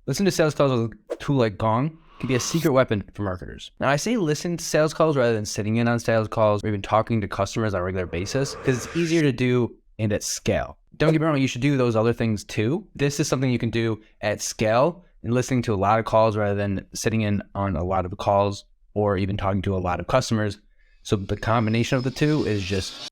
Listen to sales calls with a tool like Gong can be a secret weapon for marketers. Now, I say listen to sales calls rather than sitting in on sales calls or even talking to customers on a regular basis because it's easier to do and at scale. Don't get me wrong, you should do those other things too. This is something you can do at scale and listening to a lot of calls rather than sitting in on a lot of calls or even talking to a lot of customers. So the combination of the two is just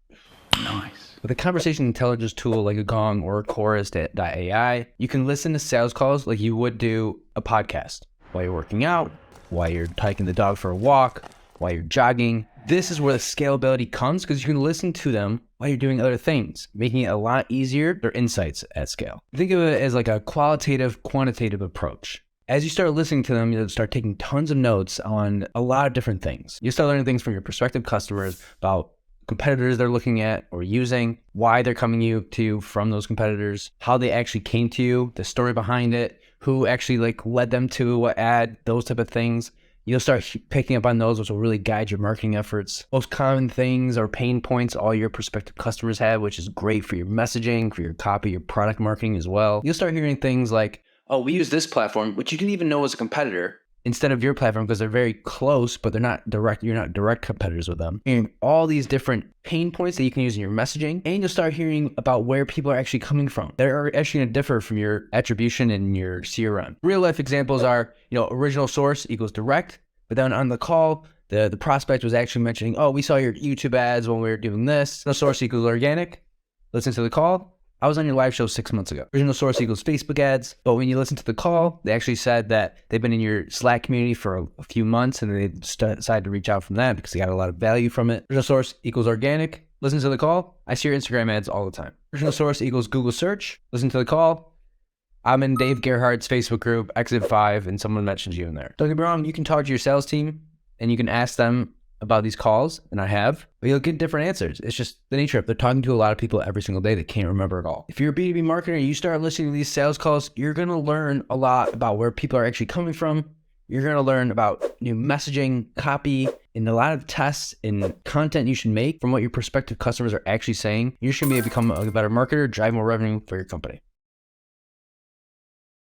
nice. With a conversation intelligence tool like a Gong or a Chorus.ai, you can listen to sales calls like you would do a podcast while you're working out, while you're taking the dog for a walk, while you're jogging. This is where the scalability comes because you can listen to them while you're doing other things, making it a lot easier. Their insights at scale. Think of it as like a qualitative, quantitative approach. As you start listening to them, you'll start taking tons of notes on a lot of different things. You'll start learning things from your prospective customers about competitors they're looking at or using, why they're coming to you from those competitors, how they actually came to you, the story behind it, who actually led them to what ad, those type of things. You'll start picking up on those, which will really guide your marketing efforts. Most common things or pain points all your prospective customers have, which is great for your messaging, for your copy, your product marketing as well. You'll start hearing things like, oh, we use this platform, which you didn't even know was a competitor, instead of your platform because they're very close, but they're not direct. You're not direct competitors with them. And all these different pain points that you can use in your messaging, and you'll start hearing about where people are actually coming from. They're actually going to differ from your attribution and your CRM. Real life examples are, original source equals direct, but then on the call, the prospect was actually mentioning, oh, we saw your YouTube ads when we were doing this. No source equals organic. Listen to the call. I was on your live show 6 months ago. Original source equals Facebook ads. But when you listen to the call, they actually said that they've been in your Slack community for a few months and they decided to reach out from that because they got a lot of value from it. Original source equals organic. Listen to the call. I see your Instagram ads all the time. Original source equals Google search. Listen to the call. I'm in Dave Gerhardt's Facebook group, Exit 5, and someone mentions you in there. Don't get me wrong, you can talk to your sales team and you can ask them about these calls, and I have, but you'll get different answers. It's just the nature of it. They're talking to a lot of people every single day that can't remember it all. If you're a B2B marketer and you start listening to these sales calls, you're going to learn a lot about where people are actually coming from. You're going to learn about new messaging, copy, and a lot of tests and content you should make from what your prospective customers are actually saying. You're just going to be able to become a better marketer, drive more revenue for your company.